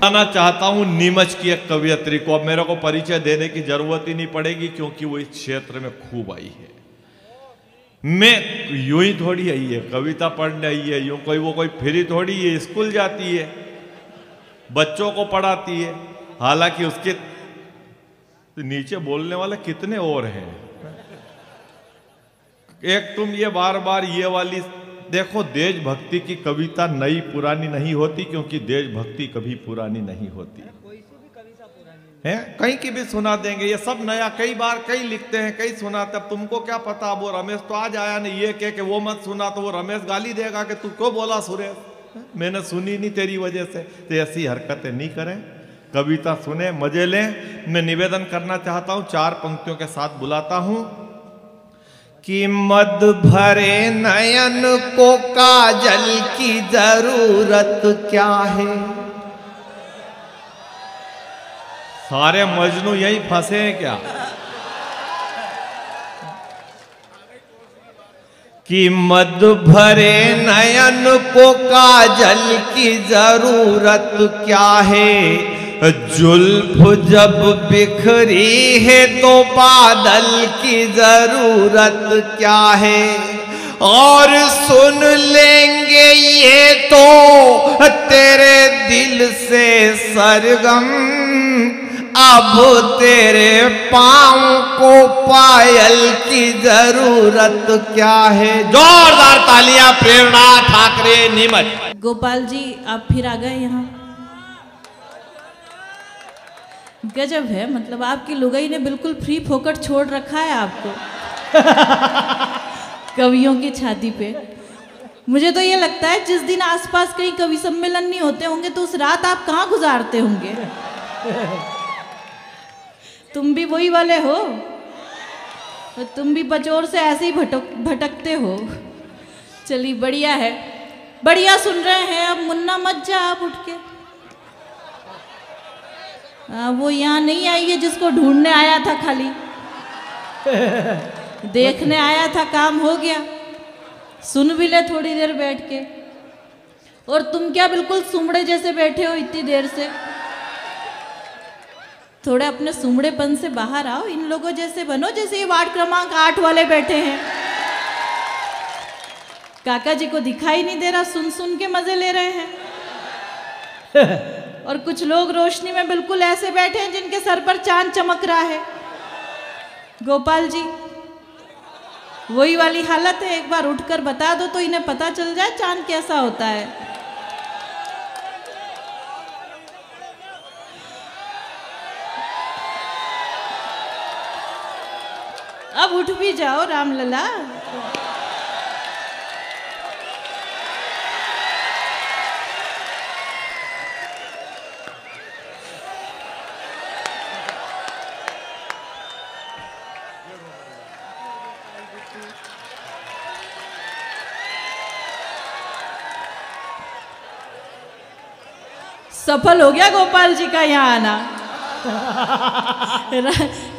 बताना चाहता हूं नीमच की एक कवियत्री को। अब मेरे को परिचय देने की जरूरत ही नहीं पड़ेगी क्योंकि वो इस क्षेत्र में खूब आई है। मैं यूं ही थोड़ी आई है कविता पढ़ने आई है, यूं कोई वो कोई फ्री थोड़ी है, स्कूल जाती है, बच्चों को पढ़ाती है। हालांकि उसके नीचे बोलने वाले कितने और हैं। एक तुम ये बार बार ये वाली देखो, देशभक्ति की कविता नई पुरानी नहीं होती क्योंकि देशभक्ति कभी पुरानी नहीं होती है। कहीं की भी सुना देंगे, ये सब नया, कई बार कई लिखते हैं, कई सुनाते। अब तुमको क्या पता, वो रमेश तो आज आया नहीं, ये कह के वो मत सुना तो वो रमेश गाली देगा कि तू क्यों बोला सुरेश, मैंने सुनी नहीं तेरी वजह से। तो ऐसी हरकतें नहीं करें, कविता सुने, मजे लें। मैं निवेदन करना चाहता हूं, 4 पंक्तियों के साथ बुलाता हूं कि मद भरे नयन को काजल की जरूरत क्या है। सारे मजनू यही फंसे हैं क्या? कि मद भरे नयन को काजल की जरूरत क्या है, जुल्फ जब बिखरी है तो बादल की जरूरत क्या है। और सुन लेंगे ये तो तेरे दिल से सरगम, अब तेरे पाँव को पायल की जरूरत क्या है। जोरदार तालियां प्रेरणा ठाकरे नीमच। गोपाल जी आप फिर आ गए यहाँ, गजब है। मतलब आपकी लुगाई ने बिल्कुल फ्री फोकट छोड़ रखा है आपको कवियों की छाती पे। मुझे तो ये लगता है जिस दिन आसपास कहीं कवि सम्मेलन नहीं होते होंगे तो उस रात आप कहाँ गुजारते होंगे। तुम भी वही वाले हो, तुम भी बचौर से ऐसे ही भटकते हो। चलिए बढ़िया है, बढ़िया सुन रहे हैं। अब मुन्ना मत जा आप उठ के। वो यहाँ नहीं आई है जिसको ढूंढने आया था, खाली देखने आया था, काम हो गया। सुन भी ले थोड़ी देर बैठ के। और तुम क्या बिल्कुल सुमड़े जैसे बैठे हो इतनी देर से, थोड़े अपने सुमड़ेपन से बाहर आओ, इन लोगों जैसे बनो जैसे ये वार्ड क्रमांक 8 वाले बैठे हैं। काका जी को दिखाई नहीं दे रहा, सुन सुन के मजे ले रहे हैं। और कुछ लोग रोशनी में बिल्कुल ऐसे बैठे हैं जिनके सर पर चांद चमक रहा है। गोपाल जी वही वाली हालत है, एक बार उठकर बता दो तो इन्हें पता चल जाए चांद कैसा होता है। अब उठ भी जाओ रामलला। सफल हो गया गोपाल जी का यहाँ आना।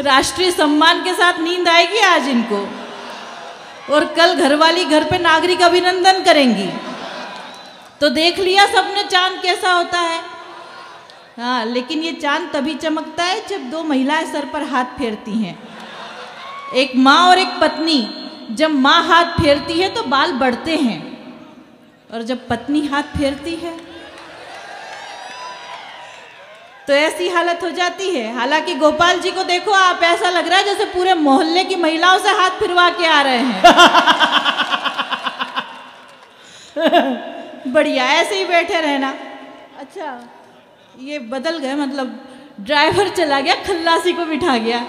राष्ट्रीय सम्मान के साथ नींद आएगी आज इनको, और कल घरवाली घर पे नागरिक अभिनंदन करेंगी। तो देख लिया सबने चांद कैसा होता है। हाँ, लेकिन ये चांद तभी चमकता है जब 2 महिलाएं सर पर हाथ फेरती हैं, एक माँ और एक पत्नी। जब माँ हाथ फेरती है तो बाल बढ़ते हैं, और जब पत्नी हाथ फेरती है तो ऐसी हालत हो जाती है। हालांकि गोपाल जी को देखो आप, ऐसा लग रहा है जैसे पूरे मोहल्ले की महिलाओं से हाथ फिरवा के आ रहे हैं। बढ़िया, ऐसे ही बैठे रहना। अच्छा ये बदल गए, मतलब ड्राइवर चला गया, खल्लासी को बिठा गया।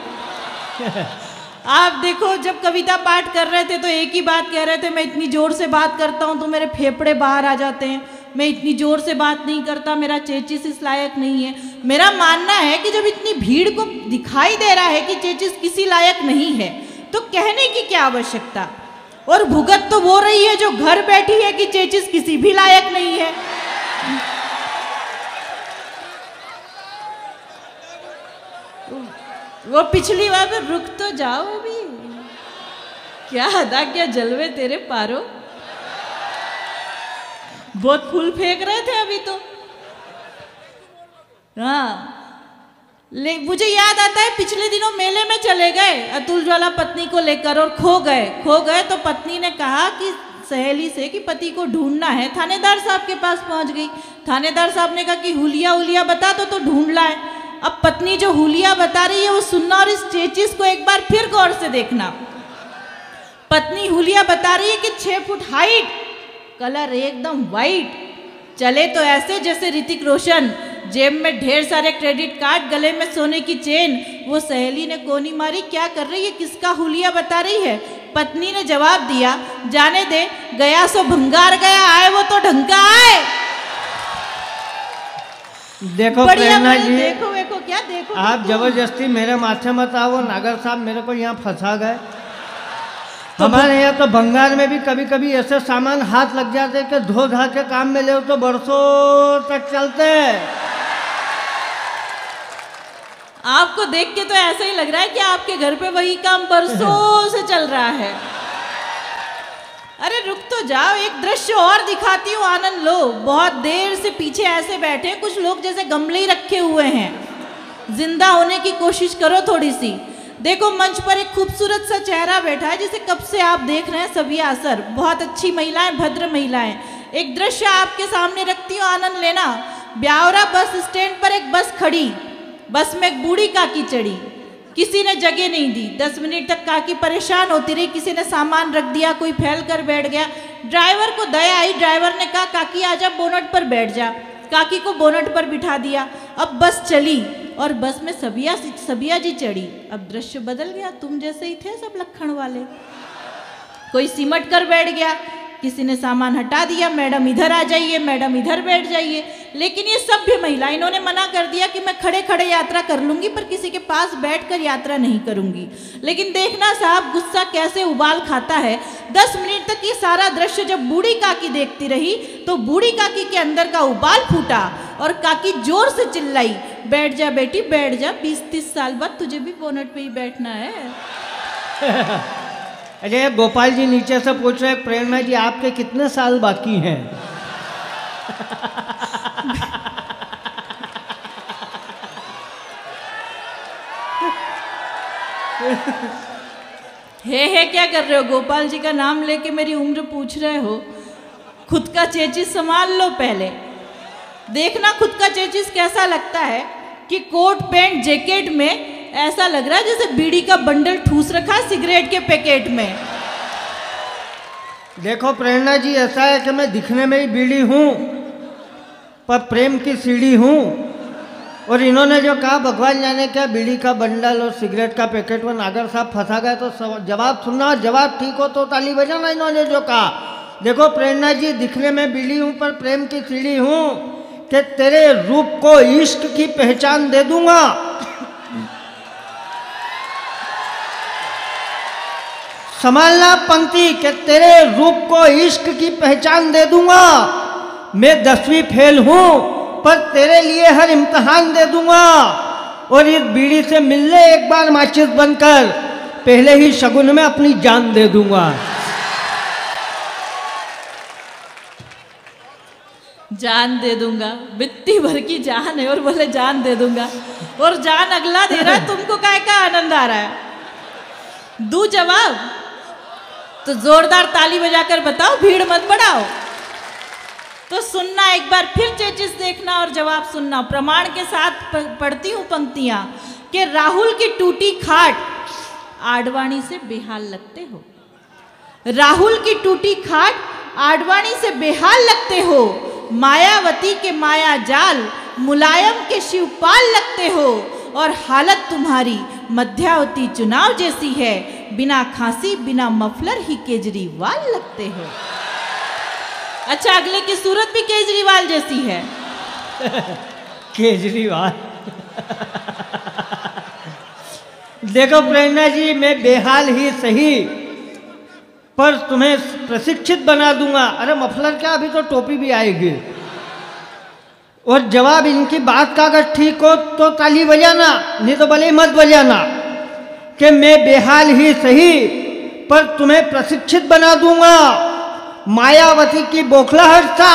आप देखो जब कविता पाठ कर रहे थे तो एक ही बात कह रहे थे, मैं इतनी जोर से बात करता हूँ तो मेरे फेफड़े बाहर आ जाते हैं, मैं इतनी जोर से बात नहीं करता, मेरा चेचिस इस लायक नहीं है। मेरा मानना है कि जब इतनी भीड़ को दिखाई दे रहा है कि चेचिस किसी लायक नहीं है तो कहने की क्या आवश्यकता। और भुगत तो वो रही है जो घर बैठी है कि चेचिस किसी भी लायक नहीं है। वो पिछली बार में रुक तो जाओ अभी, क्या अदा क्या जलवे तेरे पारो। बहुत फूल फेंक रहे थे अभी तो। हाँ, मुझे याद आता है पिछले दिनों मेले में चले गए अतुल ज्वाला पत्नी को लेकर और खो गए तो पत्नी ने कहा कि सहेली से कि पति को ढूंढना है। थानेदार साहब के पास पहुंच गई। थानेदार साहब ने कहा कि हुलिया बता दो तो ढूंढ लाए। अब पत्नी जो हुलिया बता रही है वो सुनना और इस चेचिस को एक बार फिर गौर से देखना। पत्नी हुलिया बता रही है कि 6 फुट हाइट, कलर एकदम वाइट, चले तो ऐसे जैसे ऋतिक रोशन, जेब में ढेर सारे क्रेडिट कार्ड, गले में सोने की चेन। वो सहेली ने कोनी मारी, क्या कर रही है, किसका हुलिया बता रही है। पत्नी ने जवाब दिया, जाने दे, गया सो भंगार गया, आए वो तो ढंका आए। देखो प्रेरणा जी, देखो क्या देखो, आप जबरदस्ती मेरे माथे मत आओ। नागर साहब मेरे को यहाँ फंसा गए। हमारे यहाँ तो बंगाल में भी कभी कभी ऐसे सामान हाथ लग जाते कि धो धा के काम में ले तो बरसों तक चलते हैं। आपको देख के तो ऐसा ही लग रहा है कि आपके घर पे वही काम बरसों से चल रहा है। अरे रुक तो जाओ, एक दृश्य और दिखाती हूँ, आनंद लो। बहुत देर से पीछे ऐसे बैठे कुछ लोग जैसे गमले ही रखे हुए हैं। जिंदा होने की कोशिश करो थोड़ी सी। देखो मंच पर एक खूबसूरत सा चेहरा बैठा है जिसे कब से आप देख रहे हैं, सभी आसर, बहुत अच्छी महिलाएं, भद्र महिलाएं। एक दृश्य आपके सामने रखती हूँ, आनंद लेना। ब्यावरा बस स्टैंड पर एक बस खड़ी, बस में एक बूढ़ी काकी चढ़ी, किसी ने जगह नहीं दी। 10 मिनट तक काकी परेशान होती रही, किसी ने सामान रख दिया, कोई फैल कर बैठ गया। ड्राइवर को दया आई, ड्राइवर ने कहा काकी आजा बोनट पर बैठ जा। काकी को बोनट पर बिठा दिया। अब बस चली और बस में सबिया जी चढ़ी। अब दृश्य बदल गया, तुम जैसे ही थे सब लखन वाले। कोई सिमट कर बैठ गया, किसी ने सामान हटा दिया, मैडम इधर आ जाइए, मैडम इधर बैठ जाइए। लेकिन ये सभ्य महिला, इन्होंने मना कर दिया कि मैं खड़े खड़े यात्रा कर लूंगी पर किसी के पास बैठकर यात्रा नहीं करूंगी। लेकिन देखना साहब गुस्सा कैसे उबाल खाता है। 10 मिनट तक ये सारा दृश्य जब बूढ़ी काकी देखती रही तो बूढ़ी काकी के अंदर का उबाल फूटा और काकी जोर से चिल्लाई, बैठ जा बेटी बैठ जा, 20-30 साल बाद तुझे भी बोनट पे ही बैठना है। अरे गोपाल जी नीचे से पूछ रहे, प्रेरणा जी आपके कितने साल बाकी हैं? हे क्या कर रहे हो? गोपाल जी का नाम लेके मेरी उम्र पूछ रहे हो? खुद का चेचिस संभाल लो पहले। देखना खुद का चेचिस कैसा लगता है कि कोट पैंट जैकेट में ऐसा लग रहा है जैसे बीड़ी का बंडल ठूस रखा है सिगरेट के पैकेट में। देखो प्रेरणा जी, ऐसा है कि मैं दिखने में ही बीड़ी हूँ पर प्रेम की सीढ़ी हूँ। और इन्होंने जो कहा भगवान जाने क्या, बीड़ी का बंडल और सिगरेट का पैकेट में नागर साहब फंसा गए। तो जवाब सुनना, जवाब ठीक हो तो ताली बजाना। इन्होंने जो कहा, देखो प्रेरणा जी दिखने में बीड़ी हूँ पर प्रेम की सीढ़ी हूँ कि तेरे रूप को इश्क की पहचान दे दूंगा। संभालना पंक्ति के तेरे रूप को इश्क की पहचान दे दूंगा। मैं 10वीं फेल हूं पर तेरे लिए हर इम्तिहान दे दूंगा। और इस बीड़ी से मिलने एक बार माचिस बनकर पहले ही शगुन में अपनी जान दे दूंगा। जान दे दूंगा, बित्ती भर की जान है और बोले जान दे दूंगा। और जान अगला दे रहा है, तुमको काय का आनंद आ रहा है? दू जवाब तो जोरदार ताली बजाकर बताओ, भीड़ मत बढ़ाओ। तो सुनना एक बार फिर चेचिस देखना और जवाब सुनना। प्रमाण के साथ पढ़ती हूँ पंक्तियां कि राहुल की टूटी खाट आडवाणी से बेहाल लगते हो। राहुल की टूटी खाट आडवाणी से बेहाल लगते हो। मायावती के माया जाल मुलायम के शिवपाल लगते हो। और हालत तुम्हारी मध्यावती चुनाव जैसी है, बिना खांसी बिना मफलर ही केजरीवाल लगते हो। अच्छा, अगले की सूरत भी केजरीवाल जैसी है। केजरीवाल देखो प्रेरणा जी, मैं बेहाल ही सही पर तुम्हें प्रशिक्षित बना दूंगा। अरे मफलर क्या, अभी तो टोपी भी आएगी। और जवाब इनकी बात का अगर ठीक हो तो ताली बजाना, नहीं तो भले मत बजाना। कि मैं बेहाल ही सही पर तुम्हें प्रशिक्षित बना दूंगा। मायावती की बौखलाहट सा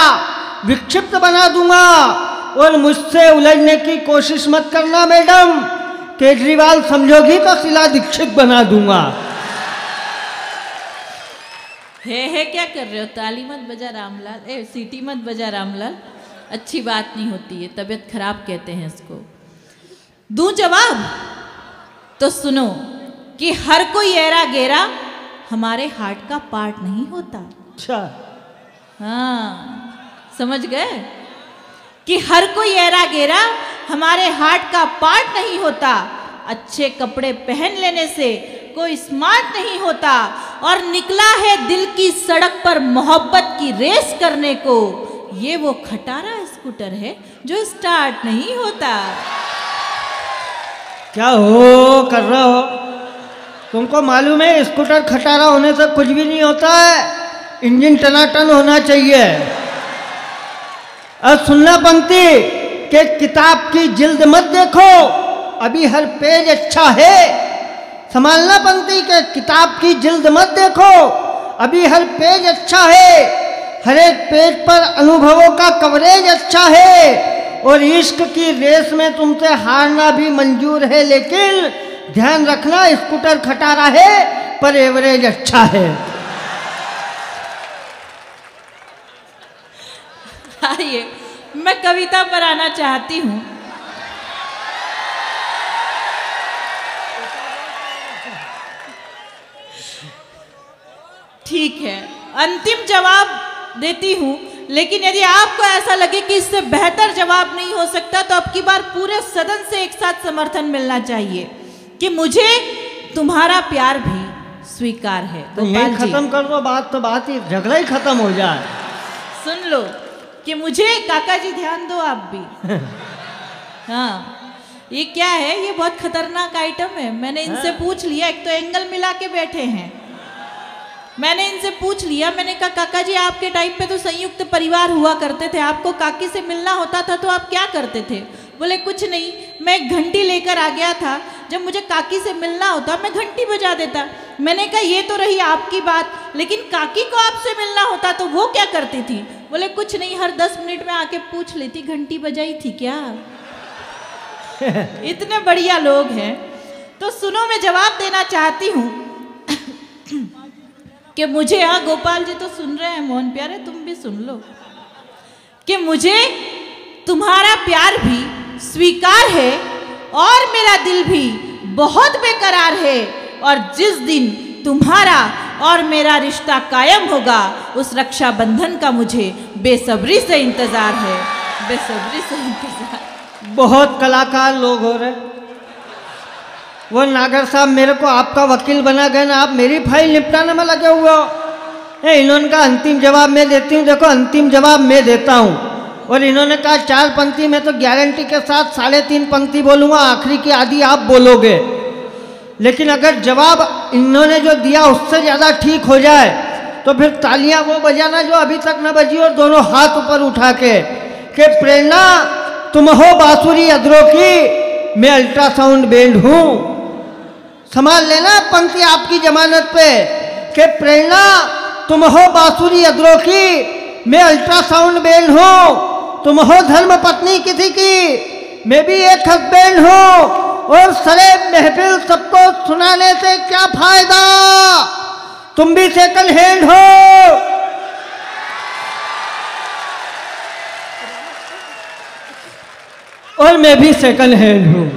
विक्षिप्त बना दूंगा। और मुझसे उलझने की कोशिश मत करना मैडम। केजरीवाल समझोगी तो शीला दीक्षित बना दूंगा। है क्या कर रहे हो? ताली मत बजा रामलाल, सीटी मत बजा रामलाल, अच्छी बात नहीं होती है, तबीयत खराब कहते हैं इसको। दूं जवाब? तो सुनो कि हर कोई ऐरा गेरा हमारे हार्ट का पार्ट नहीं होता। अच्छा, हाँ समझ गए कि हर कोई ऐरा गेरा हमारे हार्ट का पार्ट नहीं होता। अच्छे कपड़े पहन लेने से कोई स्मार्ट नहीं होता, और निकला है दिल की सड़क पर मोहब्बत की रेस करने को, ये वो खटारा स्कूटर है जो स्टार्ट नहीं होता। क्या हो कर रहे हो? तुमको मालूम है स्कूटर खटारा होने से कुछ भी नहीं होता है, इंजन टनाटन होना चाहिए। और सुनना पंक्ति के किताब की जिल्द मत देखो, अभी हर पेज अच्छा है। संभालना पंक्ति के किताब की जिल्द मत देखो, अभी हर पेज अच्छा है। हर एक पेज पर अनुभवों का कवरेज अच्छा है, और इश्क की रेस में तुमसे हारना भी मंजूर है, लेकिन ध्यान रखना स्कूटर खटारा है पर एवरेज अच्छा है। आइए मैं कविता पर आना चाहती हूँ। ठीक है, अंतिम जवाब देती हूँ, लेकिन यदि आपको ऐसा लगे कि इससे बेहतर जवाब नहीं हो सकता तो अब की बार पूरे सदन से एक साथ समर्थन मिलना चाहिए कि मुझे तुम्हारा प्यार भी स्वीकार है। तो यही खत्म कर दो बात, तो बात ही झगड़ा ही खत्म हो जाए। सुन लो कि मुझे, काका जी ध्यान दो आप भी। हाँ ये क्या है, ये बहुत खतरनाक आइटम है। मैंने इनसे पूछ लिया, एक तो एंगल मिला के बैठे हैं। मैंने इनसे पूछ लिया, मैंने कहा काका जी आपके टाइम पे तो संयुक्त परिवार हुआ करते थे, आपको काकी से मिलना होता था तो आप क्या करते थे? बोले कुछ नहीं, मैं एक घंटी लेकर आ गया था, जब मुझे काकी से मिलना होता मैं घंटी बजा देता। मैंने कहा ये तो रही आपकी बात, लेकिन काकी को आपसे मिलना होता तो वो क्या करती थी? बोले कुछ नहीं, हर 10 मिनट में आके पूछ लेती घंटी बजाई थी क्या। इतने बढ़िया लोग हैं। तो सुनो, मैं जवाब देना चाहती हूँ कि मुझे, हाँ गोपाल जी तो सुन रहे हैं, मोहन प्यारे तुम भी सुन लो, कि मुझे तुम्हारा प्यार भी स्वीकार है और मेरा दिल भी बहुत बेकरार है, और जिस दिन तुम्हारा और मेरा रिश्ता कायम होगा उस रक्षाबंधन का मुझे बेसब्री से इंतजार है, बेसब्री से इंतजार। बहुत कलाकार लोग हो रहे। वो नागर साहब मेरे को आपका वकील बना गए ना, आप मेरी फाइल निपटाने में लगे हुए हो। इन्होंने कहा अंतिम जवाब मैं देती हूँ। देखो अंतिम जवाब मैं देता हूँ, और इन्होंने कहा 4 पंक्ति में तो गारंटी के साथ 3.5 पंक्ति बोलूँगा, आखिरी की आधी आप बोलोगे। लेकिन अगर जवाब इन्होंने जो दिया उससे ज़्यादा ठीक हो जाए तो फिर तालियां वो बजाना जो अभी तक न बजी, और दोनों हाथ ऊपर उठा के प्रेरणा तुम हो बांसुरी अदरों की, मैं अल्ट्रासाउंड बैंड हूँ। संभाल लेना पंक्ति आपकी जमानत पे कि प्रेरणा तुम हो बांसुरी अदरों की, मैं अल्ट्रासाउंड बैंड हूँ। तुम हो धर्म पत्नी किसी की, मैं भी एक हस्बैंड हूँ। और सरे महफिल सबको सुनाने से क्या फायदा, तुम भी सेकंड हैंड हो। और मैं भी सेकंड हैंड हूँ।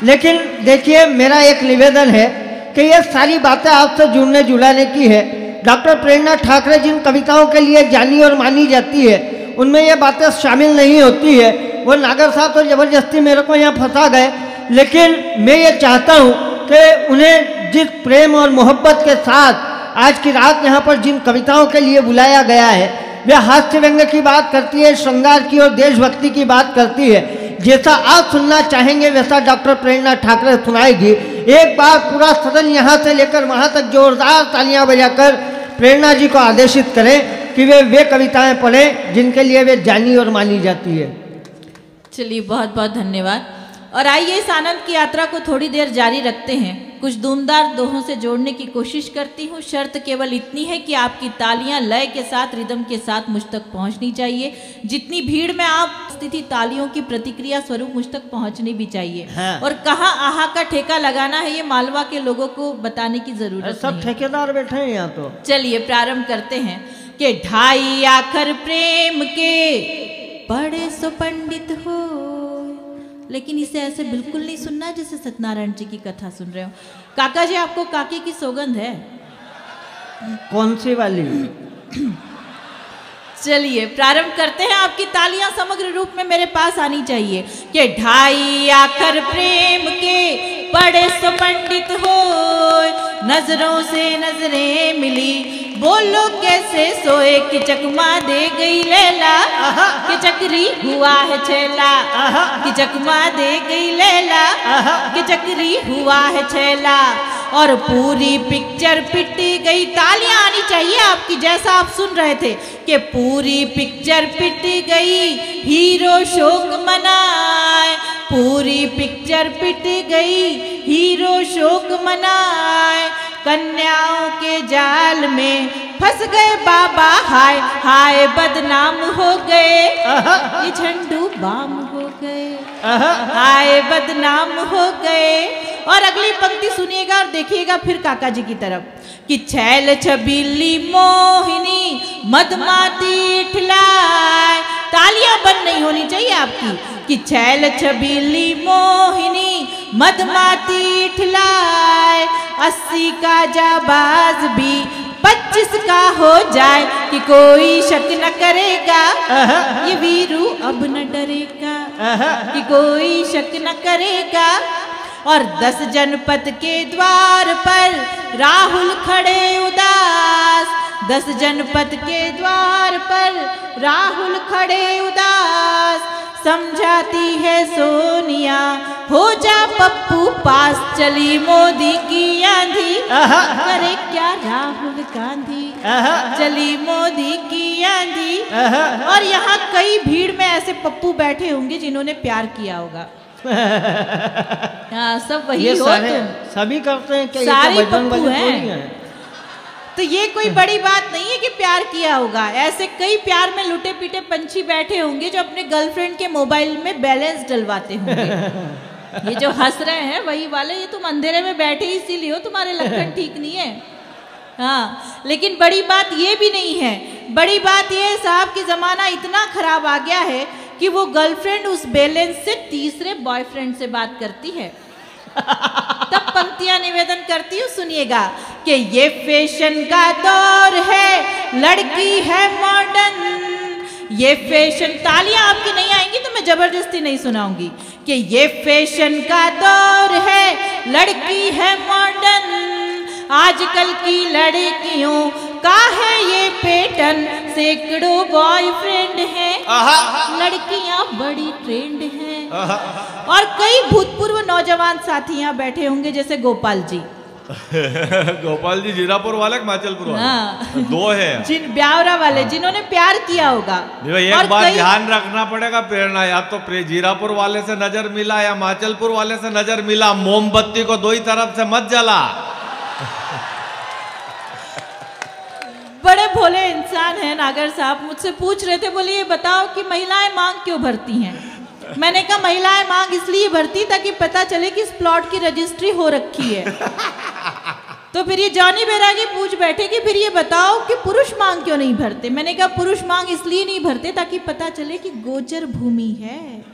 लेकिन देखिए मेरा एक निवेदन है कि ये सारी बातें आपसे जुड़ने जुड़ाने की है। डॉक्टर प्रेरणा ठाकरे जिन कविताओं के लिए जानी और मानी जाती है उनमें ये बातें शामिल नहीं होती है। वो नागर साहब तो ज़बरदस्ती मेरे को यहाँ फंसा गए, लेकिन मैं ये चाहता हूँ कि उन्हें जिस प्रेम और मोहब्बत के साथ आज की रात यहाँ पर जिन कविताओं के लिए बुलाया गया है, वे हास्य व्यंग्य की बात करती है, श्रृंगार की और देशभक्ति की बात करती है। जैसा आप सुनना चाहेंगे वैसा डॉक्टर प्रेरणा ठाकरे सुनाएगी। एक बार पूरा सदन यहाँ से लेकर वहाँ तक जोरदार तालियां बजाकर प्रेरणा जी को आदेशित करें कि वे कविताएं पढ़ें जिनके लिए वे जानी और मानी जाती है। चलिए बहुत बहुत धन्यवाद। और आइए इस आनंद की यात्रा को थोड़ी देर जारी रखते हैं। कुछ धूमदार दोहों से जोड़ने की कोशिश करती हूँ। शर्त केवल इतनी है कि आपकी तालियां लय के साथ, रिदम के साथ मुझ तक पहुँचनी चाहिए। जितनी भीड़ में आप स्थिति तालियों की प्रतिक्रिया स्वरूप मुझ तक पहुँचनी भी चाहिए। हाँ। और कहाँ आहा का ठेका लगाना है ये मालवा के लोगों को बताने की जरूरत सब नहीं। ठेकेदार बैठे हैं यहाँ तो। चलिए प्रारंभ करते हैं कि ढाई आखर प्रेम के बड़े सो पंडित हो। लेकिन इसे ऐसे बिल्कुल नहीं सुनना जैसे सत्यनारायण जी की कथा सुन रहे हो। काका जी, आपको काकी की सौगंध है? कौन सी वाली? चलिए प्रारंभ करते हैं। आपकी तालियां समग्र रूप में मेरे पास आनी चाहिए कि ढाई आखर प्रेम के बड़े सो पंडित हो, नजरों से नजरें मिली, बोलो कैसे सोए कि चकमा दे गई लैला, कि चक्री हुआ है छेला, कि चकमा दे गई लैला, कि चक्री हुआ है छेला। और पूरी पिक्चर पिटी गई। तालियां आनी चाहिए आपकी, जैसा आप सुन रहे थे कि पूरी पिक्चर पिटी गई, हीरो शोक मनाए, पूरी पिक्चर पिटी गई, हीरो शोक मनाए, कन्याओं के जाल में फंस गए बाबा, हाय हाय बदनाम हो गए, ये झंडू बाम हो गए, हाय बदनाम हो गए। और अगली पंक्ति सुनिएगा और देखिएगा फिर काका जी की तरफ कि छैल छबीली मोहिनी मदमाती ठिलाए। तालियां बंद नहीं होनी चाहिए आपकी कि छैल छबीली मोहिनी मदमाती ठिलाए, 80 का जाबाज भी 25 का हो जाए कि कोई शक न करेगा, ये वीरू अब न डरेगा कि कोई शक न करेगा। और 10 जनपद के द्वार पर राहुल खड़े उदास, 10 जनपद के द्वार पर राहुल खड़े उदास, समझाती है सोनिया हो जा पप्पू पास, चली मोदी की आंधी करे क्या राहुल गांधी, चली मोदी की आंधी। और यहाँ कई भीड़ में ऐसे पप्पू बैठे होंगे जिन्होंने प्यार किया होगा। हाँ, सब वही हो तुम, सभी करते हैं, सारे पप्पू हैं। तो ये कोई बड़ी बात नहीं है कि प्यार किया होगा। ऐसे कई प्यार में लुटे पीटे पंछी बैठे होंगे जो अपने गर्लफ्रेंड के मोबाइल में बैलेंस डलवाते होंगे। ये जो हंस रहे हैं वही वाले, ये तुम अंधेरे में बैठे इसीलिए हो, तुम्हारे लक्षण ठीक नहीं है। हाँ, लेकिन बड़ी बात ये भी नहीं है। बड़ी बात ये है साहब कि जमाना इतना खराब आ गया है कि वो गर्लफ्रेंड उस बैलेंस से तीसरे बॉयफ्रेंड से बात करती है। तब पंक्तियां निवेदन करती हूँ, सुनिएगा कि ये फैशन का दौर है, लड़की है मॉडर्न, ये फैशन। तालियां आपकी नहीं आएंगी तो मैं जबरदस्ती नहीं सुनाऊंगी कि ये फैशन का दौर है, लड़की है मॉडर्न, आजकल की लड़कियों का है ये पैटर्न, सैकड़ों बॉयफ्रेंड हैं, लड़कियां बड़ी ट्रेंड हैं। और कई भूतपूर्व नौजवान साथी यहाँ बैठे होंगे जैसे गोपाल जी। गोपाल जी जीरापुर वाले, हिमाचलपुर वाले? हाँ। दो है जिन ब्यावरा वाले जिन्होंने प्यार किया होगा। एक बात ध्यान रखना पड़ेगा प्रेरणा, या तो जीरापुर वाले से नजर मिला या हिमाचलपुर वाले से नजर मिला, मोमबत्ती को दो ही तरफ से मत जला। बड़े भोले इंसान हैं नागर साहब, मुझसे पूछ रहे थे, बोले ये बताओ कि महिलाएं मांग क्यों भरती हैं? मैंने कहा महिलाएं मांग इसलिए भरती ताकि पता चले कि इस प्लॉट की रजिस्ट्री हो रखी है। तो फिर ये जॉनी बैरागी पूछ बैठे कि फिर ये बताओ कि पुरुष मांग क्यों नहीं भरते? मैंने कहा पुरुष मांग इसलिए नहीं भरते ताकि पता चले कि गोचर भूमि है,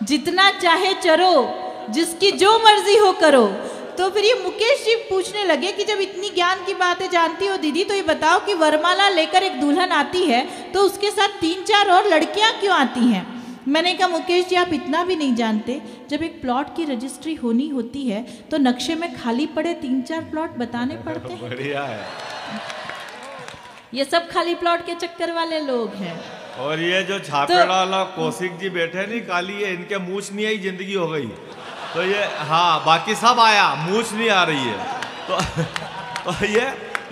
जितना चाहे चरो, जिसकी जो मर्जी हो करो। तो फिर ये मुकेश जी पूछने लगे कि जब इतनी ज्ञान की बातें जानती हो दीदी, तो ये बताओ कि वरमाला लेकर एक दुल्हन आती है तो उसके साथ 3-4 और लड़कियां क्यों आती हैं? मैंने कहा मुकेश जी आप इतना भी नहीं जानते, जब एक प्लॉट की रजिस्ट्री होनी होती है तो नक्शे में खाली पड़े 3-4 प्लॉट बताने पड़ते हैं। बढ़िया है। ये सब खाली प्लॉट के चक्कर वाले लोग हैं। और ये जो छापेड़ा वाला कौशिक जी बैठे नहीं काली है, इनके मूछ नहीं आई, जिंदगी हो गई। तो ये हाँ, बाकी सब आया, मूछ नहीं आ रही है। तो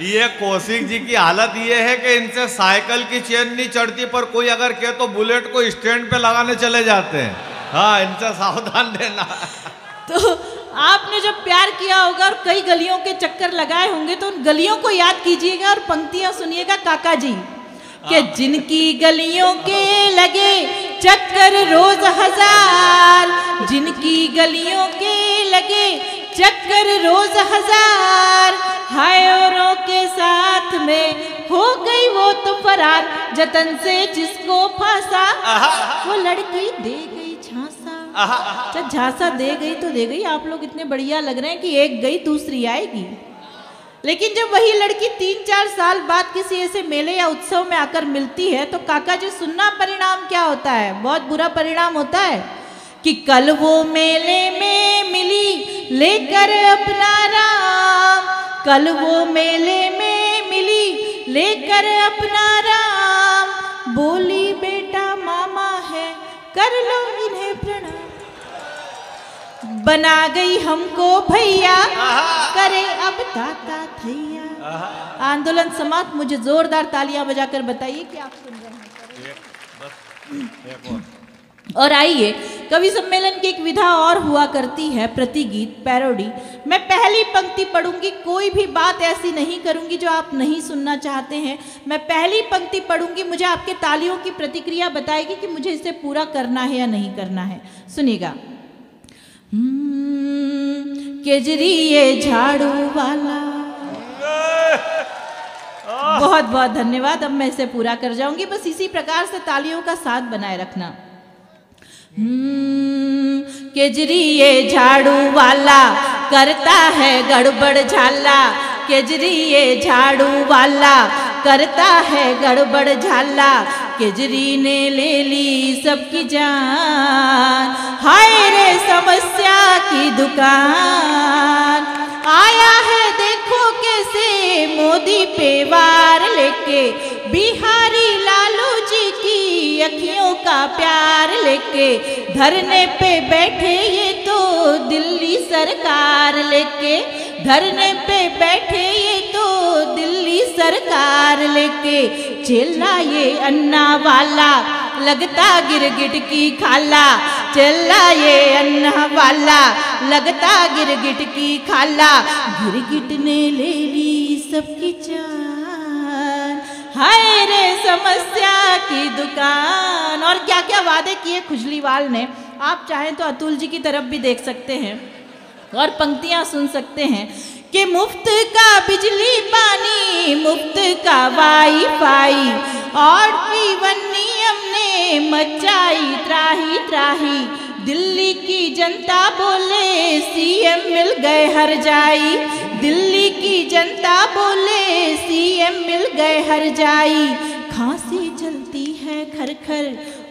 ये कौशिक जी की हालत ये है कि इनसे साइकिल की चेन नहीं चढ़ती, पर कोई अगर कहे तो बुलेट को स्टैंड पे लगाने चले जाते हैं। हाँ, इनसे सावधान रहना। तो आपने जब प्यार किया होगा और कई गलियों के चक्कर लगाए होंगे तो उन गलियों को याद कीजिएगा और पंक्तियां सुनिएगा काका जी कि जिनकी गलियों के लगे चक्कर रोज हजार, जिनकी गलियों के लगे चक्कर रोज हजार, हाय औरों के साथ में हो गई वो तो फरार, जतन से जिसको फांसा वो लड़की दे गई झांसा। अच्छा झांसा दे गई तो दे गई, आप लोग इतने बढ़िया लग रहे हैं कि एक गई दूसरी आएगी, लेकिन जब वही लड़की 3-4 साल बाद किसी ऐसे मेले या उत्सव में आकर मिलती है तो काका जी सुनना परिणाम क्या होता है, बहुत बुरा परिणाम होता है कि कल वो मेले में मिली लेकर अपना राम, कल वो मेले में मिली लेकर अपना राम, बोली बेटा मामा है कर लो इन्हें प्रणाम, बना गई हमको भैया करे अब ताता थैया। आंदोलन समाप्त। मुझे जोरदार तालियां बजाकर बताइए कि आप सुन रहे हैं। और आइए, कवि सम्मेलन की एक विधा और हुआ करती है प्रतिगीत, पैरोडी। मैं पहली पंक्ति पढ़ूंगी, कोई भी बात ऐसी नहीं करूंगी जो आप नहीं सुनना चाहते हैं। मैं पहली पंक्ति पढ़ूंगी, मुझे आपके तालियों की प्रतिक्रिया बताएगी कि मुझे इसे पूरा करना है या नहीं करना है। सुनिएगा। केजरी ये झाड़ू वाला, बहुत बहुत धन्यवाद। अब मैं इसे पूरा कर जाऊंगी, बस इसी प्रकार से तालियों का साथ बनाए रखना। केजरी ये झाड़ू वाला करता है गड़बड़ झाला, केजरी ये झाड़ू वाला करता है गड़बड़ झाला, केजरी ने ले ली सबकी जान, हाय रे समस्या की दुकान, आया है देखो कैसे मोदी पे वार लेके, बिहारी लालू जी की अखियों का प्यार लेके, धरने पे बैठे ये तो दिल्ली सरकार लेके, धरने पे बैठे ये तो दिल्ली सरकार लेके, चेला ये अन्ना वाला लगता गिरगिट की खाला, चेला ये अन्ना वाला लगता गिरगिट की खाला, गिरगिट ने ले ली सबकी जान, हाय रे समस्या की दुकान। और क्या क्या वादे किए खुजलीवाल ने, आप चाहें तो अतुल जी की तरफ भी देख सकते हैं और पंक्तियां सुन सकते हैं कि मुफ्त का बिजली पानी, मुफ्त का वाईफाई, और जीवन नियम ने मचाई त्राही त्राही, दिल्ली की जनता बोले सीएम मिल गए हर जाई, दिल्ली की जनता बोले सीएम मिल गए हर जाई, खांसी चलती है खर खर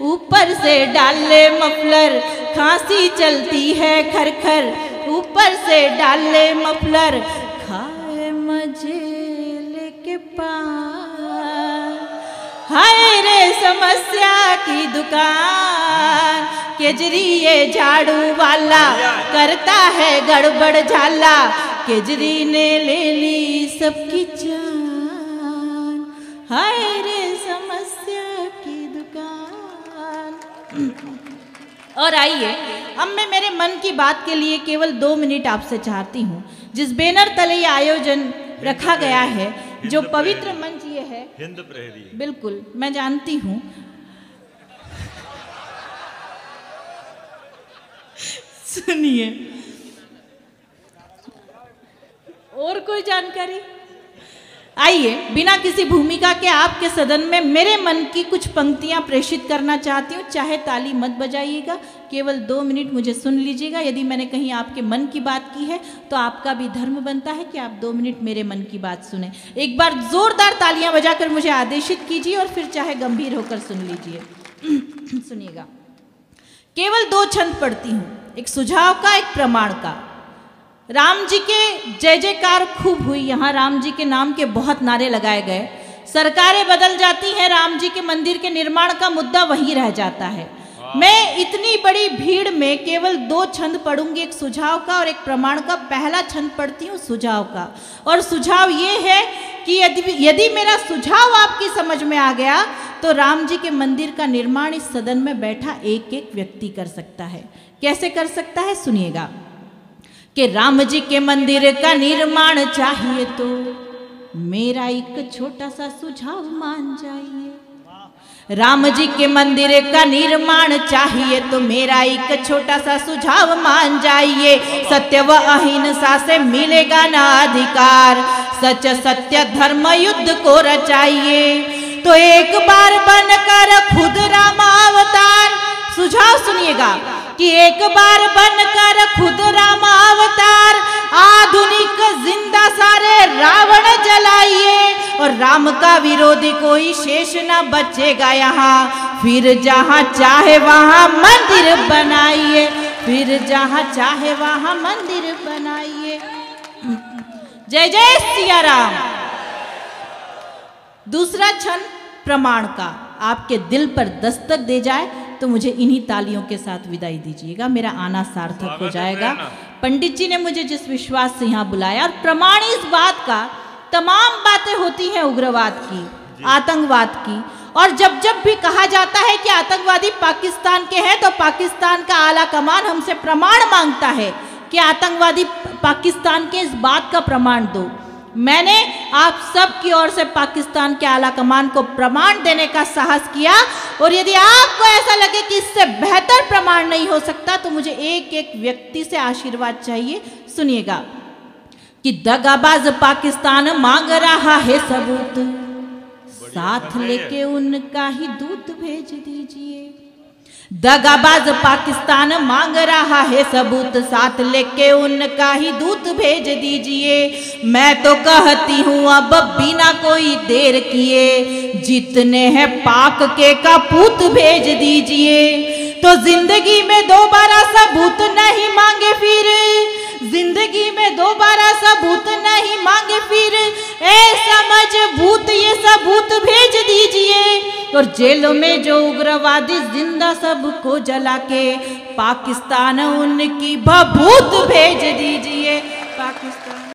ऊपर से डाले मफलर, खांसी चलती है खर खर ऊपर से डाले मफलर, खाए मजे लेके पान, हाय रे समस्या की दुकान, केजरी ये झाड़ू वाला करता है गड़बड़ झाला, केजरी ने ले ली सबकी जान, हाय रे समस्या की दुकान। और आइए, अब मैं मेरे मन की बात के लिए केवल 2 मिनट आपसे चाहती हूँ। जिस बैनर तले ये आयोजन रखा गया है, जो पवित्र मंच ये है, हिंद प्रहरी, बिल्कुल मैं जानती हूँ। सुनिए, और कोई जानकारी? आइए, बिना किसी भूमिका के आपके सदन में मेरे मन की कुछ पंक्तियां प्रेषित करना चाहती हूँ। चाहे ताली मत बजाइएगा, केवल 2 मिनट मुझे सुन लीजिएगा। यदि मैंने कहीं आपके मन की बात की है तो आपका भी धर्म बनता है कि आप 2 मिनट मेरे मन की बात सुने। एक बार जोरदार तालियां बजाकर मुझे आदेशित कीजिए और फिर चाहे गंभीर होकर सुन लीजिए। सुनिएगा। केवल 2 छंद पढ़ती हूँ, एक सुझाव का, एक प्रमाण का। राम जी के जय जयकार खूब हुई, यहाँ राम जी के नाम के बहुत नारे लगाए गए। सरकारें बदल जाती हैं, राम जी के मंदिर के निर्माण का मुद्दा वहीं रह जाता है। मैं इतनी बड़ी भीड़ में केवल 2 छंद पढ़ूंगी, एक सुझाव का और एक प्रमाण का। पहला छंद पढ़ती हूँ सुझाव का, और सुझाव ये है कि यदि मेरा सुझाव आपकी समझ में आ गया तो राम जी के मंदिर का निर्माण इस सदन में बैठा एक एक व्यक्ति कर सकता है। कैसे कर सकता है, सुनिएगा। कि राम जी के मंदिर का निर्माण चाहिए तो मेरा एक छोटा सा सुझाव मान जाइए। राम जी के मंदिर का निर्माण चाहिए तो मेरा एक छोटा सा सुझाव मान जाइए। सत्य व अहिंसा से मिलेगा ना अधिकार, सच सत्य धर्म युद्ध को रचाइए। तो एक बार बनकर खुद राम अवतार, सुझाव सुनिएगा कि एक बार बनकर खुद राम अवतार, आधुनिक जिंदा सारे रावण जलाइए। और राम का विरोधी कोई शेष न बचेगा यहाँ, फिर जहाँ चाहे वहाँ मंदिर बनाइए, फिर जहाँ चाहे वहाँ मंदिर बनाइए। जय जय सिया राम। दूसरा क्षण प्रमाण का आपके दिल पर दस्तक दे जाए तो मुझे इन्हीं तालियों के साथ विदाई दीजिएगा, मेरा आना सार्थक हो जाएगा। पंडित जी ने मुझे जिस विश्वास से यहाँ बुलाया, और प्रमाण इस बात का, तमाम बातें होती हैं उग्रवाद की, आतंकवाद की, और जब जब भी कहा जाता है कि आतंकवादी पाकिस्तान के हैं तो पाकिस्तान का आला कमान हमसे प्रमाण मांगता है कि आतंकवादी पाकिस्तान के, इस बात का प्रमाण दो। मैंने आप सब की ओर से पाकिस्तान के आला कमान को प्रमाण देने का साहस किया, और यदि आपको ऐसा लगे कि इससे बेहतर प्रमाण नहीं हो सकता तो मुझे एक एक व्यक्ति से आशीर्वाद चाहिए। सुनिएगा कि दगाबाज पाकिस्तान मांग रहा है सबूत, साथ लेके उनका ही दूत भेज दीजिए। दगाबाज पाकिस्तान मांग रहा है सबूत, साथ लेके उनका ही दूत भेज दीजिए। मैं तो कहती हूँ अब बिना कोई देर किए, जितने हैं पाक के कपूत भेज दीजिए। तो जिंदगी में दोबारा सबूत नहीं मांगे फिर, जिंदगी में दोबारा सबूत नहीं मांगे फिर, ऐसा मजबूत ये सबूत भेज दीजिए। और जेलों में जो उग्रवादी जिंदा सबको जला के, पाकिस्तान उनकी बबूत भेज दीजिए। पाकिस्तान